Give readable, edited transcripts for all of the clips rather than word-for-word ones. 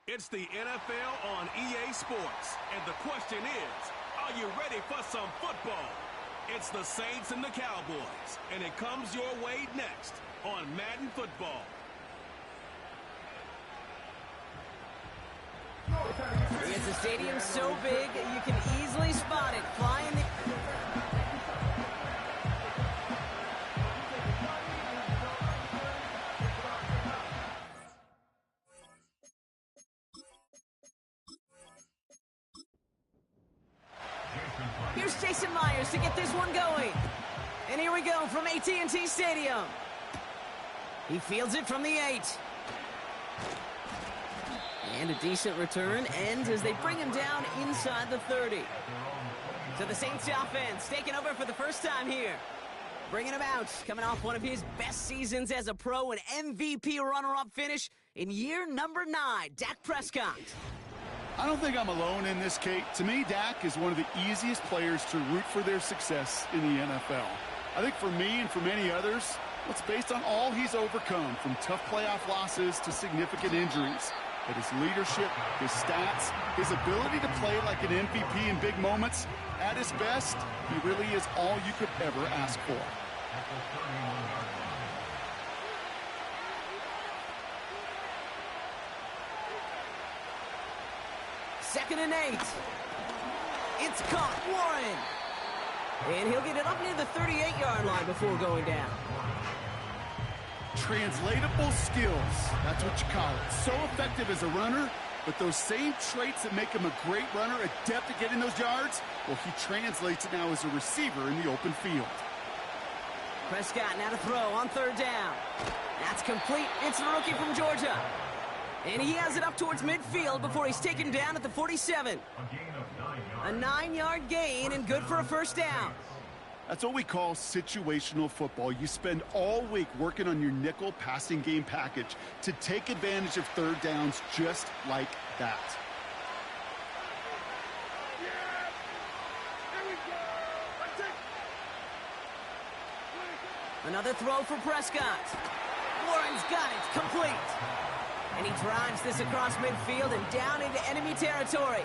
It's the NFL on EA Sports, and the question is, are you ready for some football? It's the Saints and the Cowboys, and it comes your way next on Madden Football. It's a stadium so big you can easily spot it flying the... Here's Jason Myers to get this one going. And here we go from AT&T Stadium. He fields it from the 8. And a decent return ends as they bring him down inside the 30. So the Saints offense taking over for the first time here. Bringing him out, coming off one of his best seasons as a pro, an MVP runner-up finish in year number 9, Dak Prescott. I don't think I'm alone in this, Kate. To me, Dak is one of the easiest players to root for their success in the NFL. I think for me and for many others, it's based on all he's overcome, from tough playoff losses to significant injuries. But his leadership, his stats, his ability to play like an MVP in big moments, at his best, he really is all you could ever ask for. Second and 8. It's caught, Warren. And he'll get it up near the 38-yard line before going down. Translatable skills, that's what you call it. So effective as a runner, but those same traits that make him a great runner, adept at getting those yards, well, he translates it now as a receiver in the open field. Prescott now to throw on third down. That's complete. It's the rookie from Georgia. And he has it up towards midfield before he's taken down at the 47. A 9-yard gain and good for a first down. That's what we call situational football. You spend all week working on your nickel passing game package to take advantage of third downs just like that. Another throw for Prescott. Warren's got it, complete. And he drives this across midfield and down into enemy territory.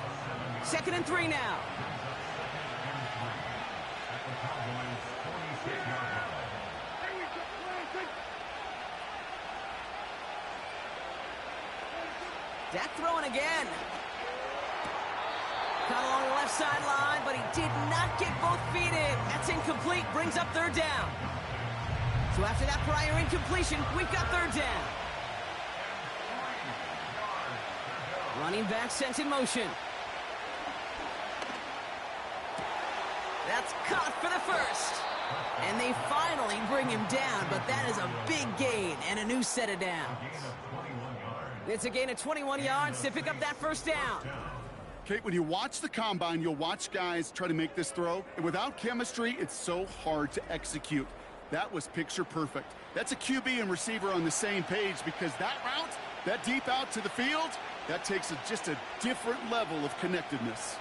Second and 3 now. Dak throwing again. Caught along the left sideline, but he did not get both feet in. That's incomplete, brings up third down. So after that prior incompletion, we've got third down. Running back sent in motion. That's caught for the first. And they finally bring him down, but that is a big gain and a new set of downs. It's a gain of 21 yards to pick up that first down. Kate, when you watch the combine, you'll watch guys try to make this throw, and without chemistry, it's so hard to execute. That was picture perfect. That's a QB and receiver on the same page, because that route, that deep out to the field, that takes just a different level of connectedness.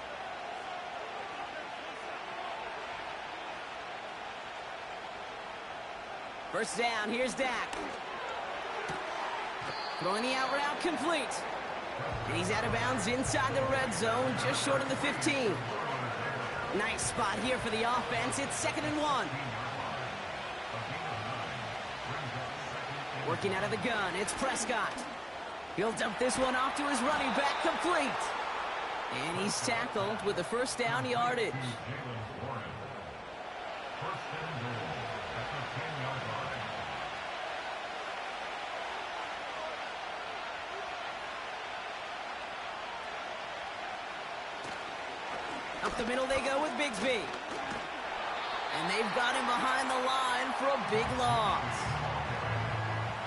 First down, here's Dak. Throwing the out route complete. And he's out of bounds inside the red zone, just short of the 15. Nice spot here for the offense. It's 2nd and 1. Working out of the gun, it's Prescott. He'll dump this one off to his running back, complete. And he's tackled with a first down yardage. Up the middle they go with Bigsby. And they've got him behind the line for a big loss.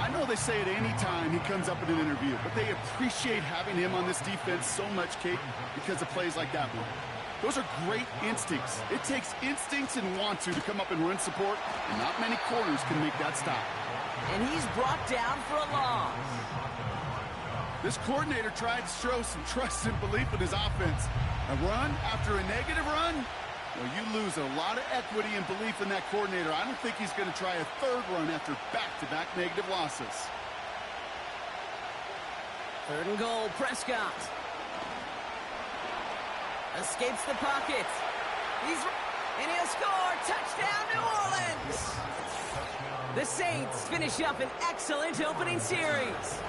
I know they say it any time he comes up in an interview, but they appreciate having him on this defense so much, Kate, because of plays like that one. Those are great instincts. It takes instincts and want to come up and run support, and not many corners can make that stop. And he's brought down for a loss. This coordinator tried to show some trust and belief in his offense. A run after a negative run? Well, you lose a lot of equity and belief in that coordinator. I don't think he's going to try a third run after back-to-back negative losses. Third and goal, Prescott. Escapes the pocket. And he'll score. Touchdown, New Orleans. The Saints finish up an excellent opening series.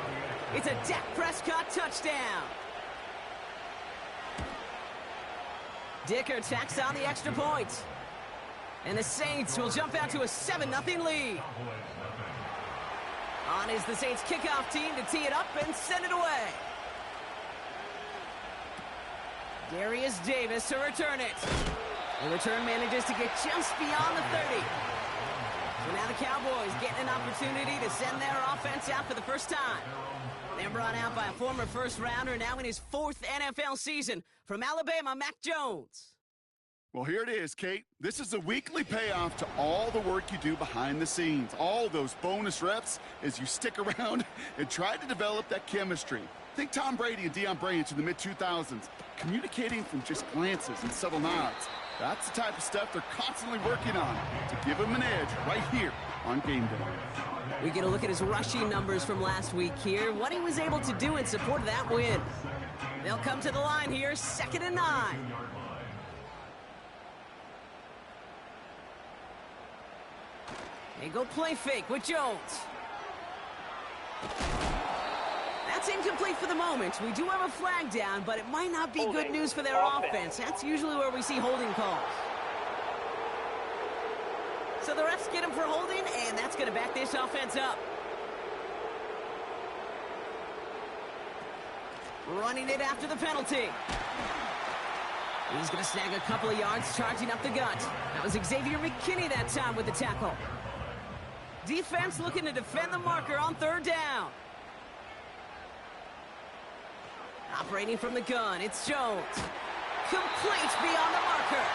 It's a Dak Prescott touchdown. Dicker tacks on the extra point. And the Saints will jump out to a 7-0 lead. On is the Saints kickoff team to tee it up and send it away. Darius Davis to return it. The return manages to get just beyond the 30. So now the Cowboys getting an opportunity to send their offense out for the first time. They're brought out by a former first-rounder now in his 4th NFL season. From Alabama, Mac Jones. Well, here it is, Kate. This is a weekly payoff to all the work you do behind the scenes. All those bonus reps as you stick around and try to develop that chemistry. Think Tom Brady and Deion Branch in the mid-2000s, communicating from just glances and subtle nods. That's the type of stuff they're constantly working on to give them an edge right here on game day. We get a look at his rushing numbers from last week here, what he was able to do in support of that win. They'll come to the line here, 2nd and 9. They go play fake with Jones. That's incomplete for the moment. We do have a flag down, but it might not be good news for their offense. That's usually where we see holding calls. So the refs get him for holding, and that's going to back this offense up. Running it after the penalty. He's going to snag a couple of yards, charging up the gut. That was Xavier McKinney that time with the tackle. Defense looking to defend the marker on 3rd down. Operating from the gun, it's Jones. Complete beyond the marker.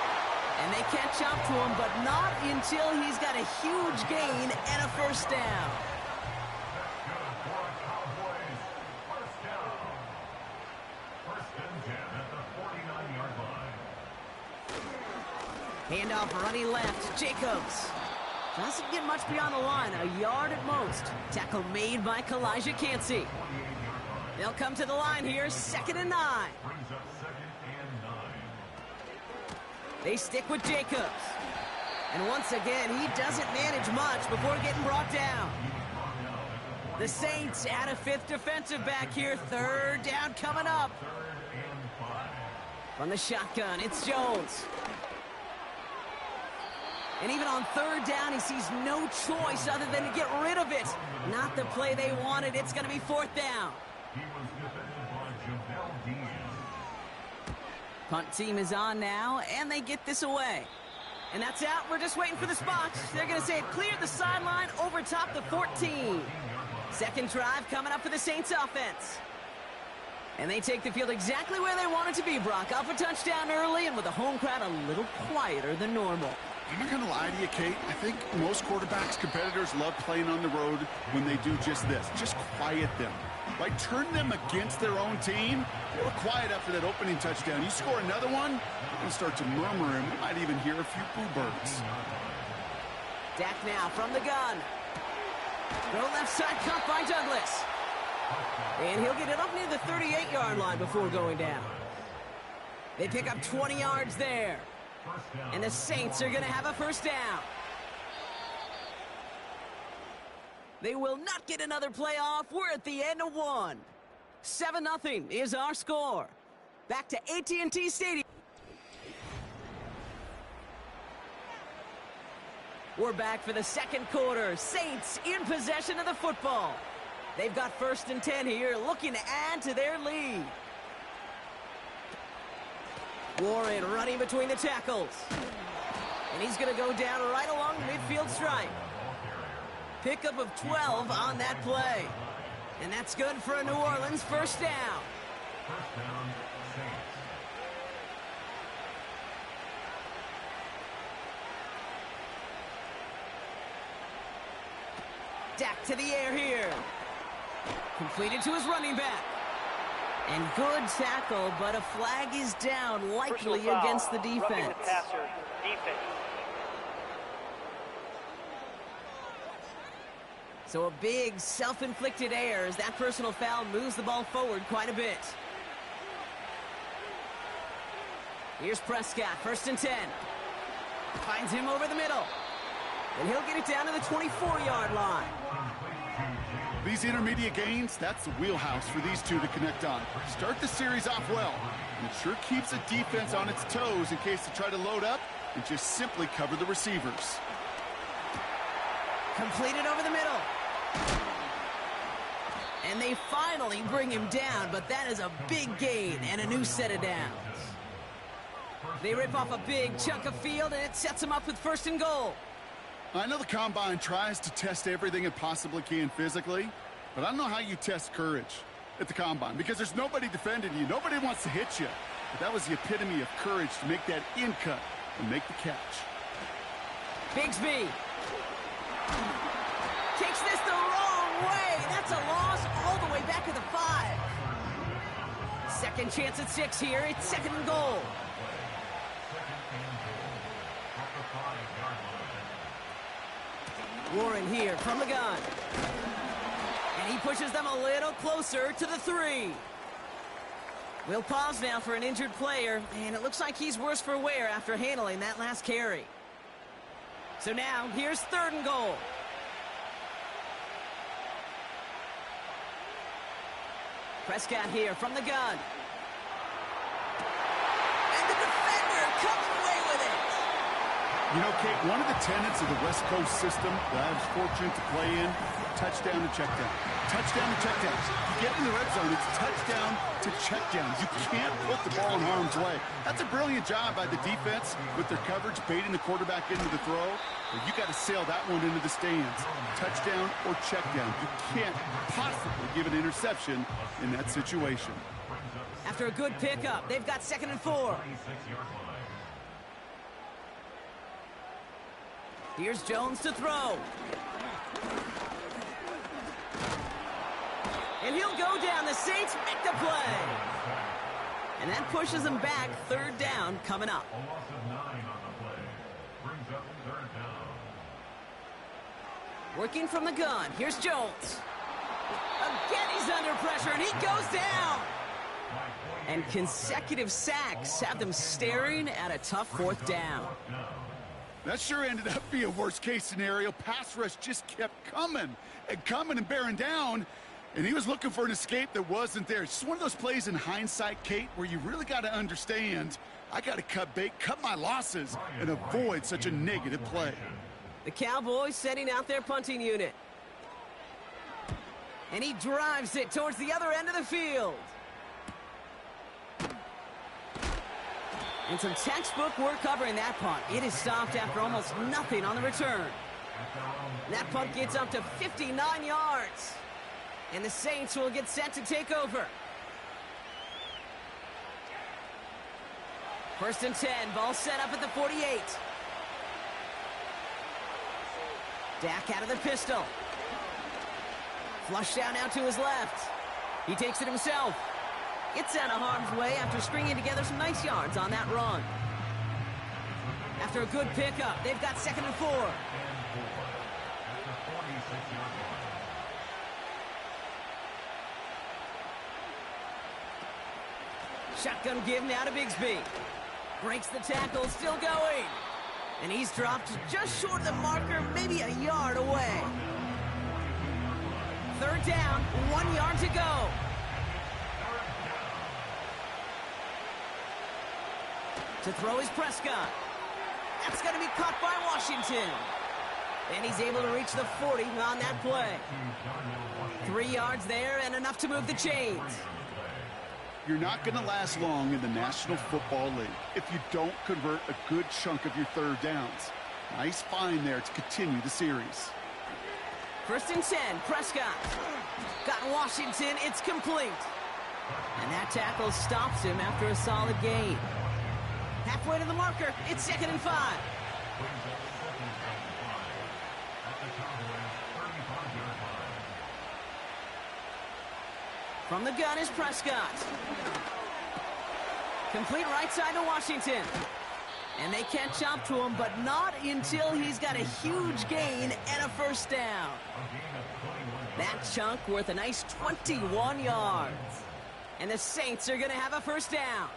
And they catch up to him, but not until he's got a huge gain and a first down. Handoff running left, Jacobs. Doesn't get much beyond the line, a yard at most. Tackle made by Kalijah Cansey. They'll come to the line here, 2nd and 9. They stick with Jacobs. And once again, he doesn't manage much before getting brought down. The Saints add a 5th defensive back here, 3rd down coming up. From the shotgun, it's Jones. And even on 3rd down, he sees no choice other than to get rid of it. Not the play they wanted. It's going to be 4th down. Punt team is on now, and they get this away. And that's out. We're just waiting for the spots. They're going to say it cleared the sideline over top the 14. 2nd drive coming up for the Saints offense. And they take the field exactly where they want it to be, Brock. Off a touchdown early and with a home crowd a little quieter than normal. I'm not going to lie to you, Kate. I think most quarterbacks, competitors love playing on the road when they do just this. Just quiet them. By turning them against their own team, they were quiet after that opening touchdown. You score another one, you're going to start to murmur, and we might even hear a few boo birds. Dak now from the gun. Throw left side, caught by Douglas. And he'll get it up near the 38-yard line before going down. They pick up 20 yards there. And the Saints are going to have a first down. They will not get another playoff. We're at the end of one. 7-0 is our score. Back to AT&T Stadium. We're back for the 2nd quarter. Saints in possession of the football. They've got 1st and 10 here, looking to add to their lead. Warren running between the tackles. And he's going to go down right along the midfield stripe. Pickup of 12 on that play. And that's good for a New Orleans first down. Dak to the air here. Completed to his running back. And good tackle, but a flag is down, likely against the defense. The passer, defense. So a big self-inflicted error as that personal foul moves the ball forward quite a bit. Here's Prescott, 1st and 10. Finds him over the middle. And he'll get it down to the 24-yard line. These intermediate gains, that's the wheelhouse for these two to connect on. Start the series off well. And it sure keeps the defense on its toes in case they try to load up and just simply cover the receivers. Completed over the middle. And they finally bring him down, but that is a big gain and a new set of downs. They rip off a big chunk of field, and it sets them up with 1st and goal. I know the Combine tries to test everything it possibly can physically, but I don't know how you test courage at the Combine because there's nobody defending you. Nobody wants to hit you. But that was the epitome of courage to make that in cut and make the catch. Bigsby takes this the wrong way. That's a loss all the way back to the 5. Second chance at 6 here. It's 2nd and goal. Warren here from the gun. And he pushes them a little closer to the 3. We'll pause now for an injured player, and it looks like he's worse for wear after handling that last carry. So now, here's 3rd and goal. Prescott here from the gun. And the defender comes away with it. You know, Kate, one of the tenets of the West Coast system that I was fortunate to play in, touchdown to check down. Touchdown to check down. You get in the red zone, it's touchdown to check down. You can't put the ball in harm's way. That's a brilliant job by the defense with their coverage, baiting the quarterback into the throw. But you got to sail that one into the stands. Touchdown or check down. You can't possibly give an interception in that situation. After a good pickup, they've got 2nd and 4. Here's Jones to throw. And he'll go down. The Saints make the play. And that pushes them back. 3rd down coming up. Working from the gun. Here's Jones. Again, he's under pressure, and he goes down. And consecutive sacks have them staring at a tough 4th down. That sure ended up being a worst-case scenario. Pass rush just kept coming and bearing down, and he was looking for an escape that wasn't there. It's just one of those plays in hindsight, Kate, where you really got to understand, I got to cut bait, cut my losses, and avoid such a negative play. The Cowboys setting out their punting unit. And he drives it towards the other end of the field. And some textbook work covering that punt. It is stopped after almost nothing on the return. That punt gets up to 59 yards. And the Saints will get set to take over. 1st and 10. Ball set up at the 48. Dak out of the pistol. Flush down now to his left. He takes it himself. It's out of harm's way after stringing together some nice yards on that run. After a good pickup, they've got 2nd and 4. Shotgun give now to Bigsby. Breaks the tackle, still going. And he's dropped just short of the marker, maybe a yard away. 3rd down, 1 yard to go. To throw is Prescott. That's going to be caught by Washington. And he's able to reach the 40 on that play. 3 yards there and enough to move the chains. You're not going to last long in the National Football League if you don't convert a good chunk of your 3rd downs. Nice find there to continue the series. 1st and 10, Prescott. Got Washington, it's complete. And that tackle stops him after a solid gain. Halfway to the marker, it's 2nd and 5. From the gun is Prescott. Complete right side to Washington. And they catch up to him, but not until he's got a huge gain and a first down. That chunk worth a nice 21 yards. And the Saints are going to have a first down.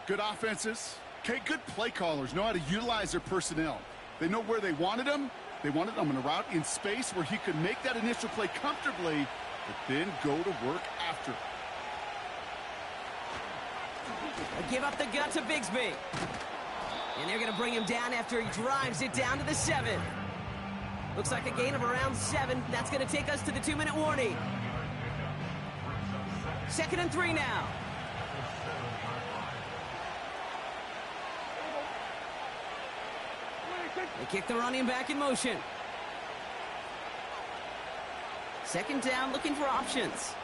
Good offenses. Okay, good play callers know how to utilize their personnel. They know where they wanted him. They wanted him on a route in space where he could make that initial play comfortably, but then go to work after. They give up the gut to Bigsby. And they're going to bring him down after he drives it down to the 7. Looks like a gain of around 7. That's going to take us to the 2-minute warning. 2nd and 3 now. They kick the running back in motion. 2nd down, looking for options.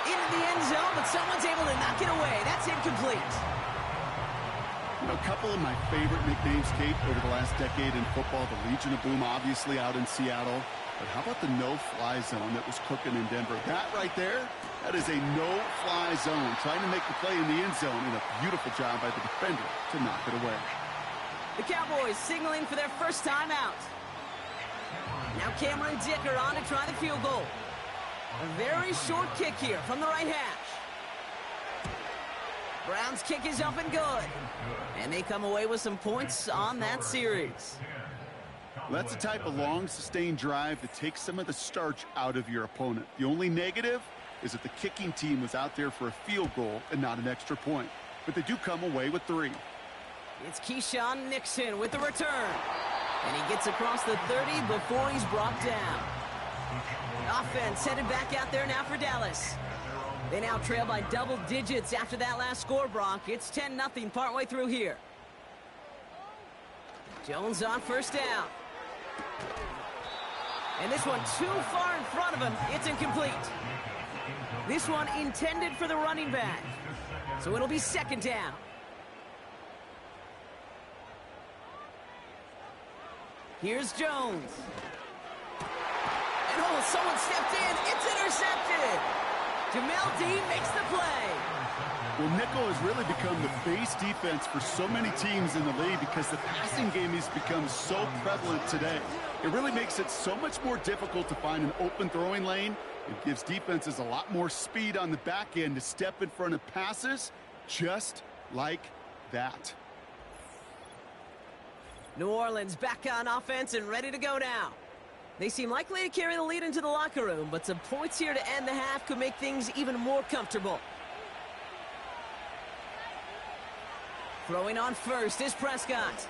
Into the end zone, but someone's able to knock it away. That's incomplete. You know, a couple of my favorite nicknames, Kate, over the last decade in football. The Legion of Boom, obviously, out in Seattle. But how about the no-fly zone that was cooking in Denver? That right there, that is a no-fly zone. Trying to make the play in the end zone, and a beautiful job by the defender to knock it away. The Cowboys signaling for their first time out. Now Cameron Dicker on to try the field goal. A very short kick here from the right hash. Brown's kick is up and good. And they come away with some points on that series. Well, that's the type of long, sustained drive that takes some of the starch out of your opponent. The only negative is that the kicking team was out there for a field goal and not an extra point. But they do come away with 3. It's Keyshawn Nixon with the return. And he gets across the 30 before he's brought down. Offense headed back out there now for Dallas. They now trail by double digits after that last score, Brock. It's 10-0 partway through here. Jones on first down. And this one too far in front of him. It's incomplete. This one intended for the running back. So it'll be 2nd down. Here's Jones. And oh, someone stepped in. It's intercepted. Jamel Dean makes the play. Well, nickel has really become the base defense for so many teams in the league because the passing game has become so prevalent today. It really makes it so much more difficult to find an open throwing lane. It gives defenses a lot more speed on the back end to step in front of passes just like that. New Orleans back on offense and ready to go now. They seem likely to carry the lead into the locker room, but some points here to end the half could make things even more comfortable. Throwing on first is Prescott.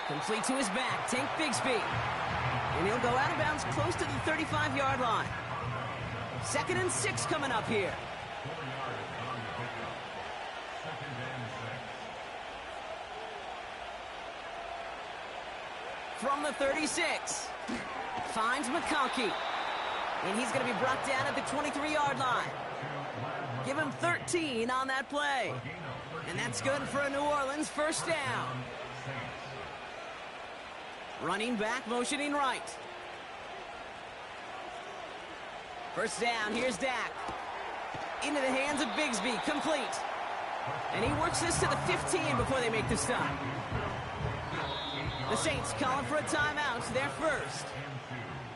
Complete to his back, Tank Bigsby. And he'll go out of bounds close to the 35-yard line. 2nd and 6 coming up here. From the 36, finds McConkey. And he's going to be brought down at the 23-yard line. Give him 13 on that play. And that's good for a New Orleans first down. Running back, motioning right. First down, here's Dak. Into the hands of Bigsby, complete. And he works this to the 15 before they make the stop. The Saints calling for a timeout, their first.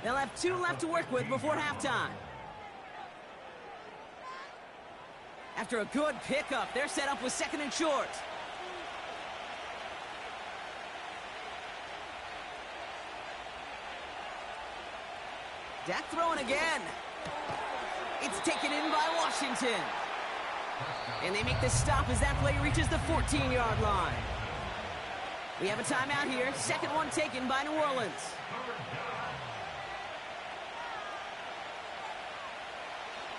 They'll have 2 left to work with before halftime. After a good pickup, they're set up with 2nd and short. Dak throwing again. It's taken in by Washington. And they make the stop as that play reaches the 14-yard line. We have a timeout here. 2nd one taken by New Orleans.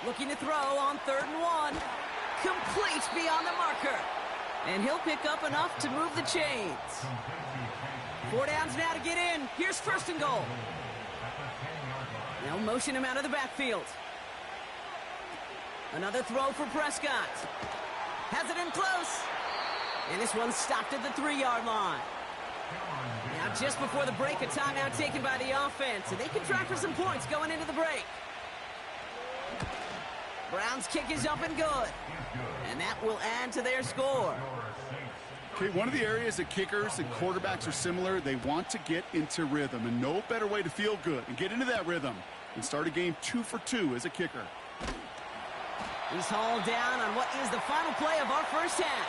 Looking to throw on 3rd and 1. Complete beyond the marker. And he'll pick up enough to move the chains. 4 downs now to get in. Here's 1st and goal. They'll motion him out of the backfield. Another throw for Prescott. Has it in close. And this one's stopped at the 3-yard line. Now just before the break, a timeout taken by the offense. And they can try for some points going into the break. Brown's kick is up and good. And that will add to their score. Okay, one of the areas that kickers and quarterbacks are similar, they want to get into rhythm, and no better way to feel good and get into that rhythm than start a game 2 for 2 as a kicker. He's hauled down on what is the final play of our first half.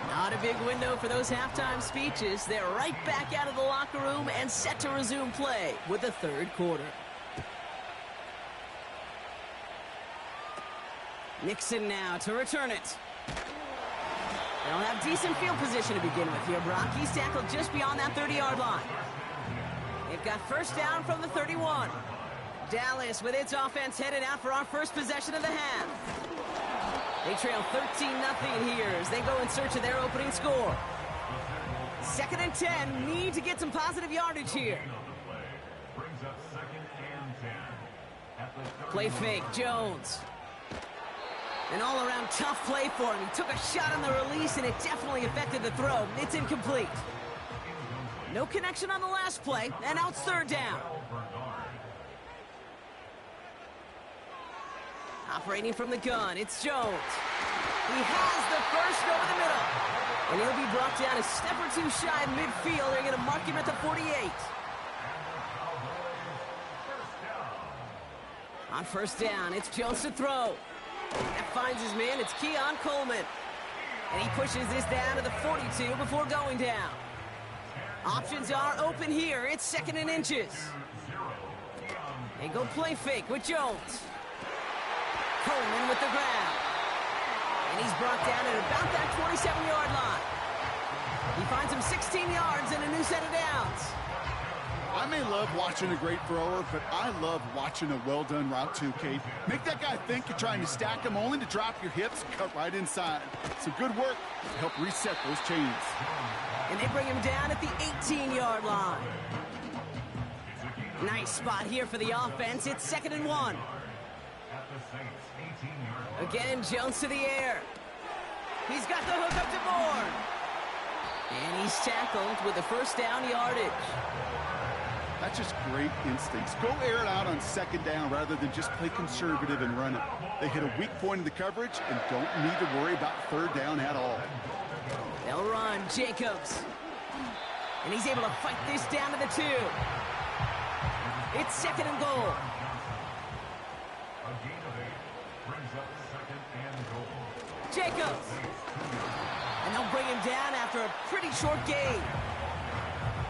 Not a big window for those halftime speeches. They're right back out of the locker room and set to resume play with the third quarter. Nixon now to return it. They'll have decent field position to begin with here, Brock. He's tackled just beyond that 30-yard line. They've got first down from the 31. Dallas with its offense headed out for our first possession of the half. They trail 13-0 here as they go in search of their opening score. 2nd and 10, need to get some positive yardage here. Play fake, Jones. An all-around tough play for him. He took a shot on the release, and it definitely affected the throw. It's incomplete. No connection on the last play, and now it's third down. Operating from the gun, it's Jones. He has the first over the middle. And he'll be brought down a step or two shy of midfield. They're going to mark him at the 48. On first down, it's Jones to throw. That finds his man. It's Keon Coleman. And he pushes this down to the 42 before going down. Options are open here. It's 2nd and inches. They go play fake with Jones. Coleman with the grab. And he's brought down at about that 27-yard line. He finds him 16 yards and a new set of downs. I may love watching a great thrower, but I love watching a well-done route too, Kate. Make that guy think you're trying to stack him, only to drop your hips, cut right inside. Some good work to help reset those chains. And they bring him down at the 18-yard line. Nice spot here for the offense. It's 2nd and 1. Again, Jones to the air. He's got the hook up to Bourne. And he's tackled with the first down yardage. That's just great instincts. Go air it out on 2nd down rather than just play conservative and run it. They hit a weak point in the coverage and don't need to worry about 3rd down at all. They'll run Jacobs. And he's able to fight this down to the 2. It's 2nd and goal. Jacobs. And they'll bring him down after a pretty short gain.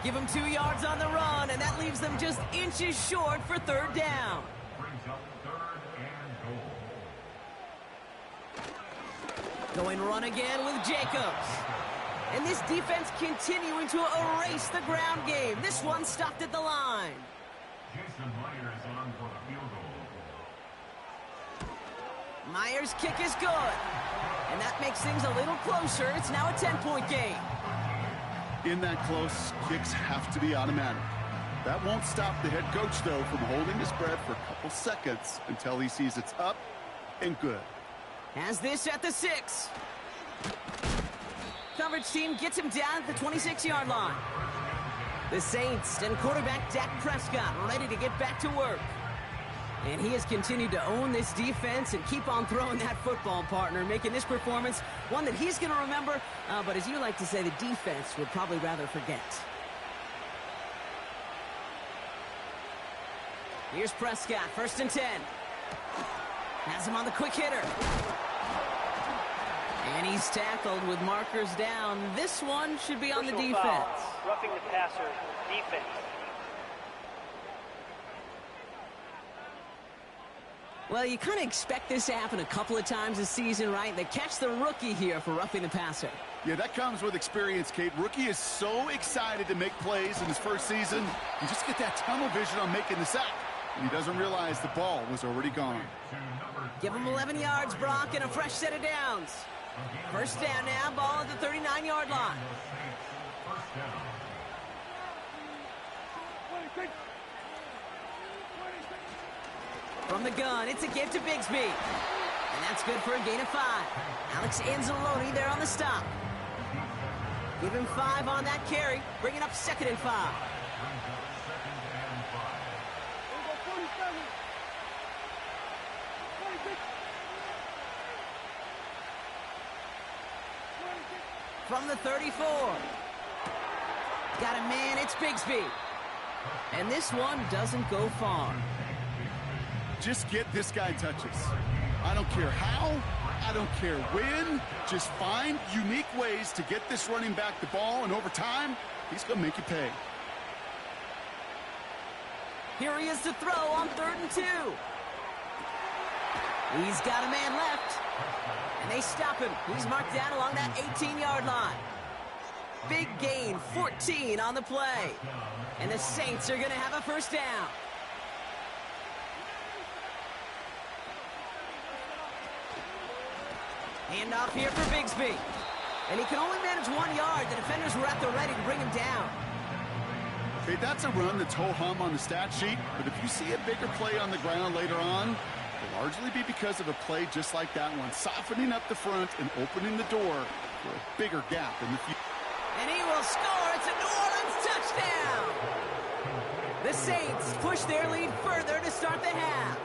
Give him 2 yards on the run, and that leaves them just inches short for 3rd down. Going run again with Jacobs. And this defense continuing to erase the ground game. This one stopped at the line. Myers' kick is good. And that makes things a little closer. It's now a 10-point game. In that close, kicks have to be automatic. That won't stop the head coach, though, from holding his breath for a couple seconds until he sees it's up and good. Has this at the 6. Coverage team gets him down at the 26-yard line. The Saints and quarterback Dak Prescott ready to get back to work. And he has continued to own this defense and keep on throwing that football, partner, making this performance one that he's going to remember, but as you like to say, the defense would probably rather forget. Here's Prescott, 1st and 10. Has him on the quick hitter. And he's tackled with markers down. This one should be on the defense. Foul. Roughing the passer, defense. Well, you kind of expect this to happen a couple of times this season, right? They catch the rookie here for roughing the passer. Yeah, that comes with experience, Kate. Rookie is so excited to make plays in his first season. You just get that tunnel vision on making the sack. And he doesn't realize the ball was already gone. Give him 11 yards, Brock, and a fresh set of downs. First down now, ball at the 39-yard line. From the gun, it's a give to Bigsby. And that's good for a gain of 5. Alex Anzalone there on the stop. Give him 5 on that carry, bringing up 2nd and 5. from the 34. Got a man, it's Bigsby. And this one doesn't go far. Just get this guy touches. I don't care how, I don't care when. Just find unique ways to get this running back the ball, and over time, he's going to make you pay. Here he is to throw on 3rd and 2. He's got a man left. And they stop him. He's marked down along that 18-yard line. Big gain, 14 on the play. And the Saints are going to have a first down. Hand off here for Bigsby. And he can only manage 1 yard. The defenders were at the ready to bring him down. Okay, that's a run that's ho-hum on the stat sheet, but if you see a bigger play on the ground later on, it'll largely be because of a play just like that one, softening up the front and opening the door for a bigger gap in the future. And he will score. It's a New Orleans touchdown. The Saints push their lead further to start the half.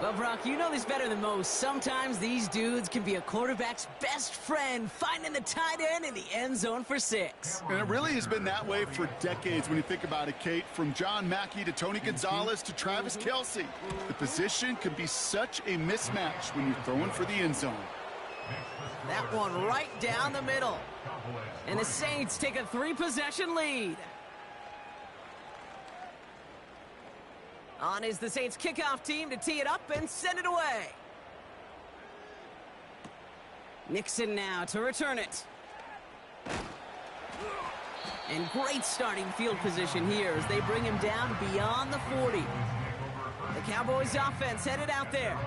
Well, Brock, you know this better than most. Sometimes these dudes can be a quarterback's best friend, finding the tight end in the end zone for 6. And it really has been that way for decades when you think about it, Kate. From John Mackey to Tony Gonzalez to Travis Kelce. The position can be such a mismatch when you're throwing for the end zone. That one right down the middle. And the Saints take a 3-possession lead. On is the Saints kickoff team to tee it up and send it away. Nixon now to return it. And great starting field position here as they bring him down beyond the 40. The Cowboys offense headed out there.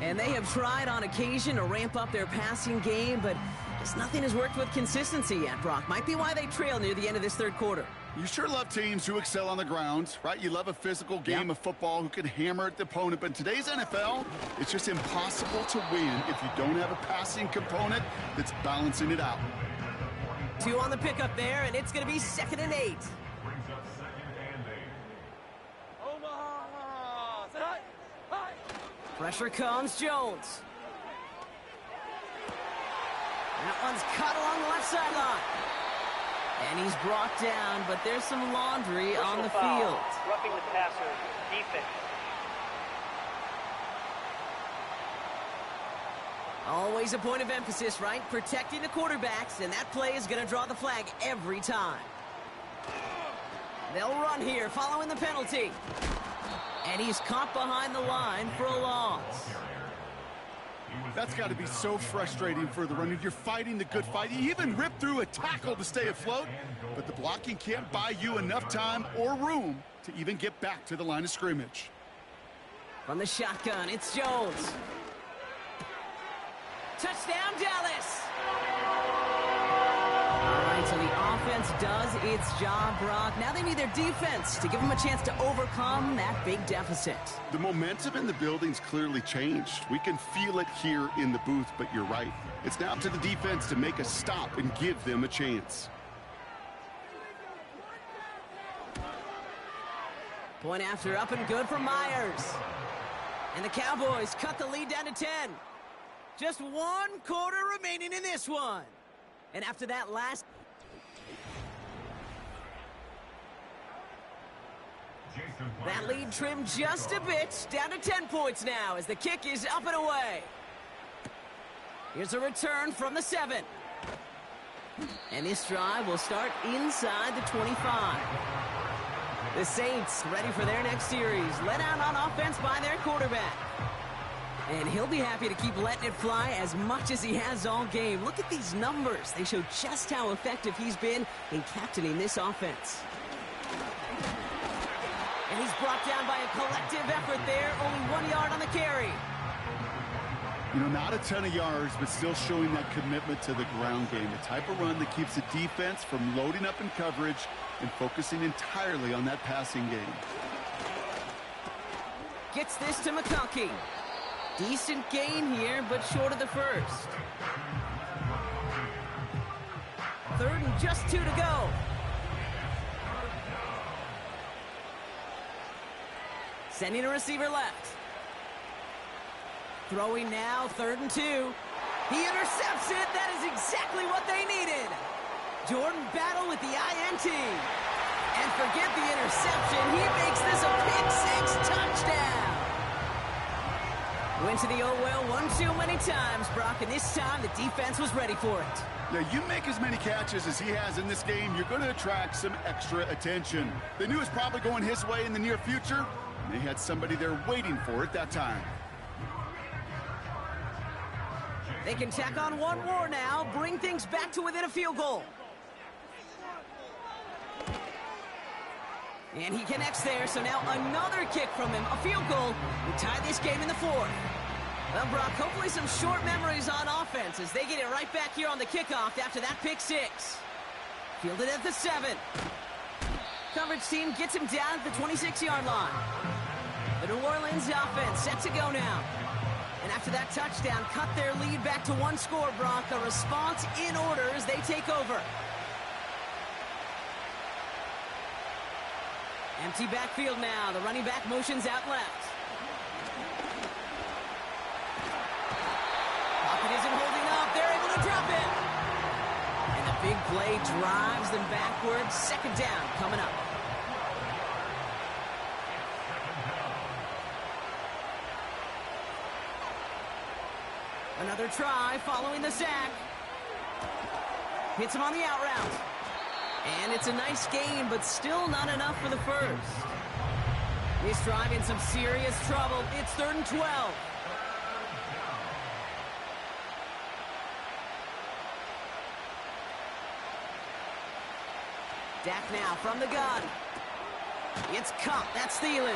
And they have tried on occasion to ramp up their passing game, but just nothing has worked with consistency yet, Brock. Might be why they trail near the end of this third quarter. You sure love teams who excel on the ground, right? You love a physical game of football who can hammer at the opponent. But in today's NFL, it's just impossible to win if you don't have a passing component that's balancing it out. 2 on the pickup there, and it's going to be 2nd and 8. Pressure comes, Jones. And that one's cut along the left sideline. And he's brought down, but there's some laundry on the field. Roughing the passer, defense. Always a point of emphasis, right? Protecting the quarterbacks, and that play is going to draw the flag every time. They'll run here following the penalty. And he's caught behind the line for a loss. That's got to be so frustrating for the runner. You're fighting the good fight. You even rip through a tackle to stay afloat, but the blocking can't buy you enough time or room to even get back to the line of scrimmage. From the shotgun, it's Jones. Touchdown, Dallas! All right, so the offense does its job, Brock. Now they need their defense to give them a chance to overcome that big deficit. The momentum in the building's clearly changed. We can feel it here in the booth, but you're right. It's now up to the defense to make a stop and give them a chance. Point after, up and good for Myers. And the Cowboys cut the lead down to 10. Just 1 quarter remaining in this one. And after that last... That lead trimmed just a bit, down to 10 points now as the kick is up and away. Here's a return from the 7. And this drive will start inside the 25. The Saints ready for their next series, let out on offense by their quarterback. And he'll be happy to keep letting it fly as much as he has all game. Look at these numbers. They show just how effective he's been in captaining this offense. And he's brought down by a collective effort there. Only 1 yard on the carry. You know, not a ton of yards, but still showing that commitment to the ground game. The type of run that keeps the defense from loading up in coverage and focusing entirely on that passing game. Gets this to McConkey. Decent gain here, but short of the first. 3rd and just 2 to go. Sending a receiver left. Throwing now, 3rd and 2. He intercepts it. That is exactly what they needed. Jordan Battle with the INT. And forget the interception. He makes this a pick-6 touchdown. Went to the old well one too many times, Brock, and this time the defense was ready for it. Yeah, you make as many catches as he has in this game, you're going to attract some extra attention. They knew it was probably going his way in the near future, and they had somebody there waiting for it that time. They can tack on one more now, bring things back to within a field goal. And he connects there, so now another kick from him, a field goal, will tie this game in the fourth. Well, Brock, hopefully some short memories on offense as they get it right back here on the kickoff after that pick-6. Fielded at the 7. Coverage team gets him down at the 26-yard line. The New Orleans offense set to go now. And after that touchdown, cut their lead back to one score, Brock. A response in order as they take over. Empty backfield now. The running back motions out left. Pocket isn't holding up. They're able to drop it. And the big play drives them backwards. Second down coming up. Another try following the sack. Hits him on the out route. And it's a nice gain, but still not enough for the first. This drive in some serious trouble. It's 3rd and 12. Dak now from the gun. It's Cup. That's Thielen.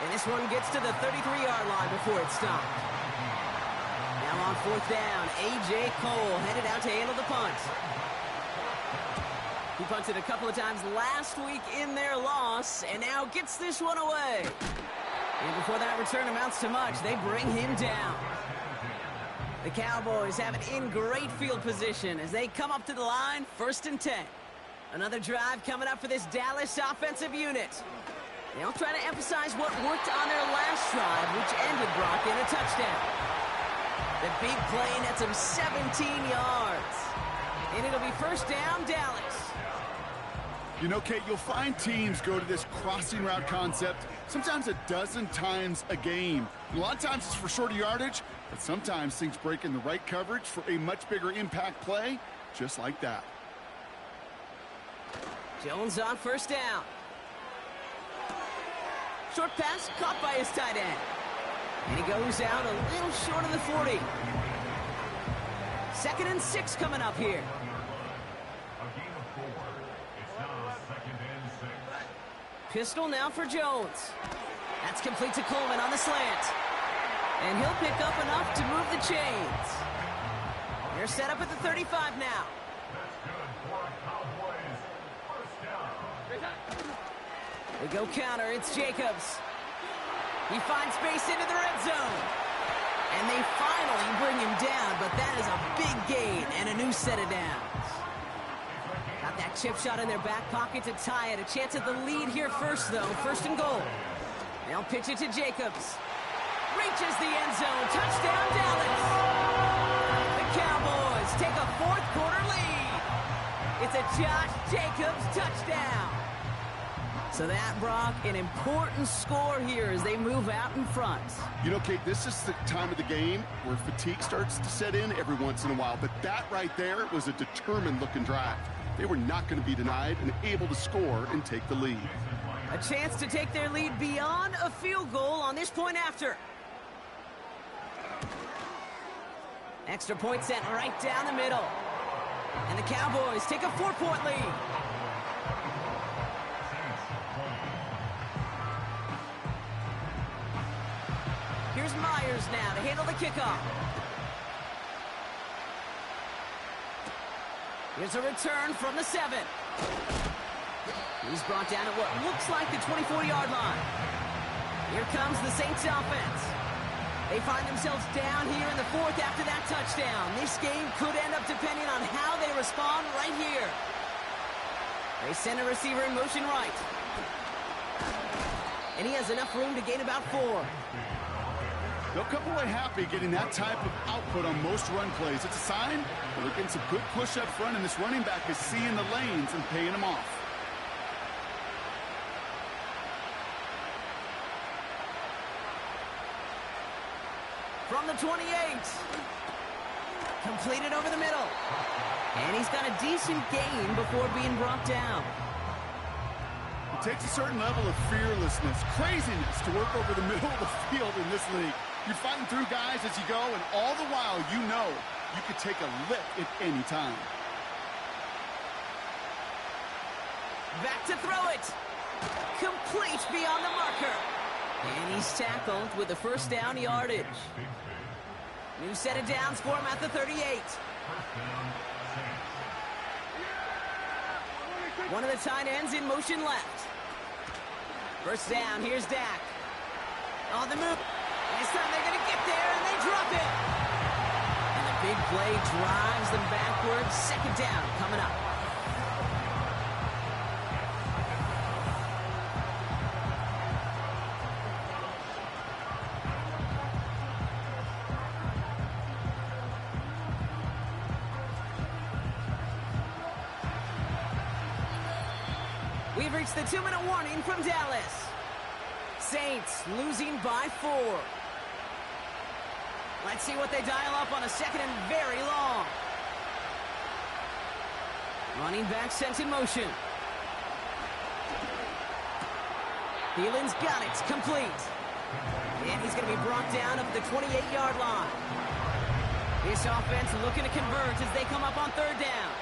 And this one gets to the 33-yard line before it's stopped. Now on 4th down, A.J. Cole headed out to handle the punt. He punted a couple of times last week in their loss, and now gets this one away. And before that return amounts to much, they bring him down. The Cowboys have it in great field position as they come up to the line, 1st and 10. Another drive coming up for this Dallas offensive unit. They'll try to emphasize what worked on their last drive, which ended, Brock, in a touchdown. The big play nets him 17 yards. And it'll be 1st down, Dallas. You know, Kate, you'll find teams go to this crossing route concept sometimes a dozen times a game. And a lot of times it's for shorter yardage, but sometimes things break in the right coverage for a much bigger impact play, just like that. Jones on 1st down. Short pass caught by his tight end. And he goes out a little short of the 40. 2nd and 6 coming up here. Pistol now for Jones. That's complete to Coleman on the slant. And he'll pick up enough to move the chains. They're set up at the 35 now. They go counter. It's Jacobs. He finds space into the red zone. And they finally bring him down, but that is a big gain and a new set of downs. Got that chip shot in their back pocket to tie it. A chance at the lead here first, though. 1st and goal. They'll pitch it to Jacobs. Reaches the end zone. Touchdown, Dallas. The Cowboys take a 4th quarter lead. It's a Josh Jacobs touchdown. So that, Brock, an important score here as they move out in front. You know, Kate, this is the time of the game where fatigue starts to set in every once in a while. But that right there was a determined-looking drive. They were not going to be denied and able to score and take the lead. A chance to take their lead beyond a field goal on this point after. Extra point sent right down the middle. And the Cowboys take a 4-point lead. Here's Myers now to handle the kickoff. Here's a return from the 7. He's brought down at what looks like the 24-yard line. Here comes the Saints offense. They find themselves down here in the 4th after that touchdown. This game could end up depending on how they respond right here. They send a receiver in motion right. And he has enough room to gain about 4. They'll come away happy getting that type of output on most run plays. It's a sign that they're getting some good push up front, and this running back is seeing the lanes and paying them off. From the 28. Completed over the middle. And he's got a decent gain before being brought down. It takes a certain level of fearlessness, craziness to work over the middle of the field in this league. You're fighting through guys as you go, and all the while you know you could take a lick at any time. Back to throw it. Complete beyond the marker. And he's tackled with the first down yardage. New set of downs for him at the 38. One of the tight ends in motion left. First down, here's Dak. On the move. This time they're going to get there, and they drop it. And the big play drives them backwards. Second down coming up. We've reached the 2-minute warning from Dallas. Saints losing by 4. Let's see what they dial up on a second and very long. Running back sent in motion. Thielen's got it. Complete. And he's going to be brought down up the 28-yard line. This offense looking to convert as they come up on third down.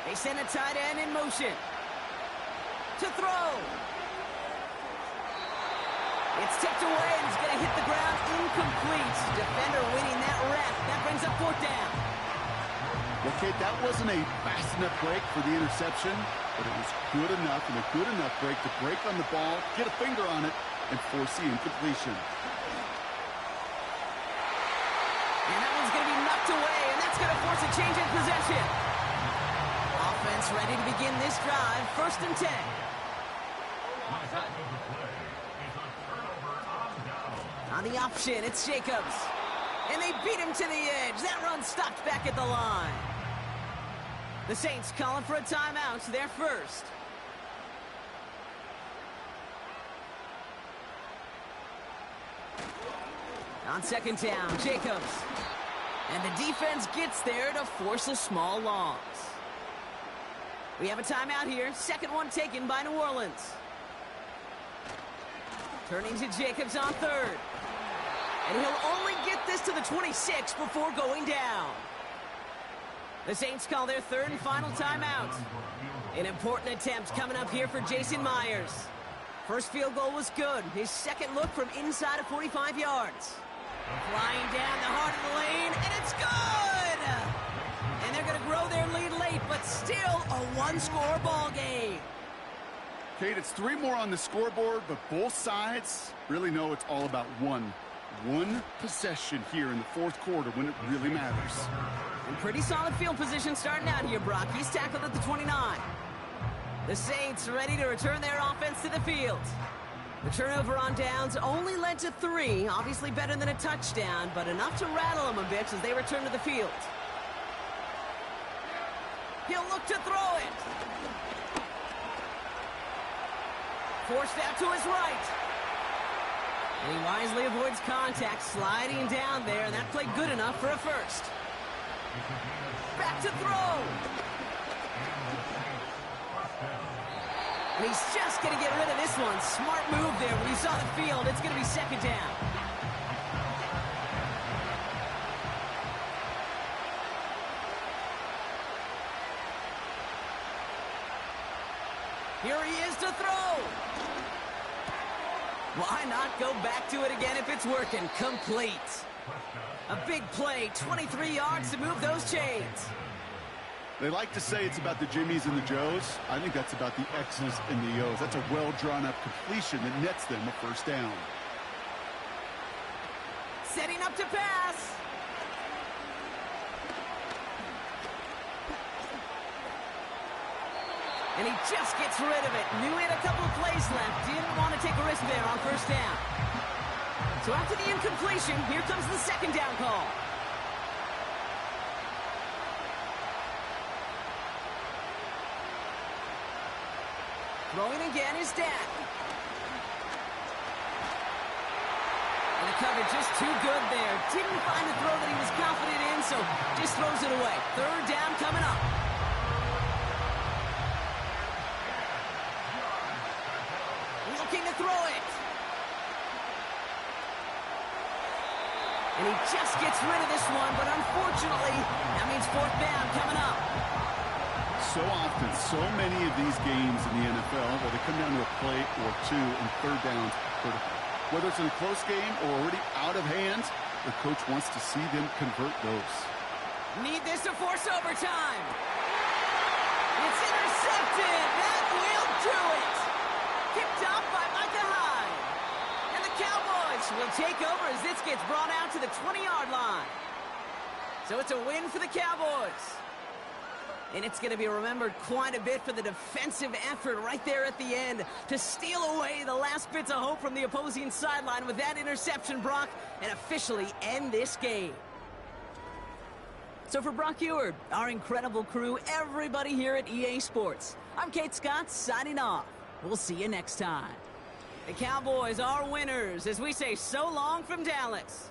They send a tight end in motion. To throw. It's tipped away and it's going to hit the ground incomplete. Defender winning that rep. That brings up fourth down. Okay, that wasn't a fast enough break for the interception, but it was good enough and a good enough break to break on the ball, get a finger on it, and force the incompletion. And that one's going to be knocked away, and that's going to force a change in possession. Offense ready to begin this drive. First and 10. On the option, it's Jacobs. And they beat him to the edge. That run stopped back at the line. The Saints calling for a timeout. They're first. On second down, Jacobs. And the defense gets there to force a small loss. We have a timeout here. Second one taken by New Orleans. Turning to Jacobs on third. And he'll only get this to the 26 before going down. The Saints call their third and final timeout. An important attempt coming up here for Jason Myers. First field goal was good. His second look from inside of 45 yards. Flying down the heart of the lane, and it's good! And they're going to grow their lead late, but still a one-score ball game. Kate, it's 3 more on the scoreboard, but both sides really know it's all about one possession here in the fourth quarter when it really matters. And pretty solid field position starting out here, Brock. He's tackled at the 29. The Saints ready to return their offense to the field. The turnover on downs only led to 3. Obviously better than a touchdown, but enough to rattle them a bit as they return to the field. He'll look to throw it. Forced out to his right. And he wisely avoids contact, sliding down there, and that played good enough for a first. Back to throw. And he's just going to get rid of this one. Smart move there when he saw the field. It's going to be second down. Here he is to throw. Why not go back to it again if it's working? Complete. A big play, 23 yards to move those chains. They like to say it's about the Jimmies and the Joes. I think that's about the X's and the O's. That's a well-drawn-up completion that nets them a first down. Setting up to pass. And he just gets rid of it. Knew he had a couple of plays left. Didn't want to take a risk risk there on first down. So after the incompletion, here comes the second down call. Throwing again is Dak. And the cover just too good there. Didn't find a throw that he was confident in, so just throws it away. Third down coming up. Looking to throw it. And he just gets rid of this one, but unfortunately, that means fourth down coming up. So often, so many of these games in the NFL where they come down to a play or two and third downs critical. Whether it's in a close game or already out of hand, the coach wants to see them convert those. Need this to force overtime. It's intercepted. That will do it. Picked off by Micah Hyde. And the Cowboys will take over as this gets brought out to the 20-yard line. So it's a win for the Cowboys. And it's going to be remembered quite a bit for the defensive effort right there at the end to steal away the last bits of hope from the opposing sideline with that interception, Brock, and officially end this game. So for Brock Eward, our incredible crew, everybody here at EA Sports, I'm Kate Scott signing off. We'll see you next time. The Cowboys are winners as we say so long from Dallas.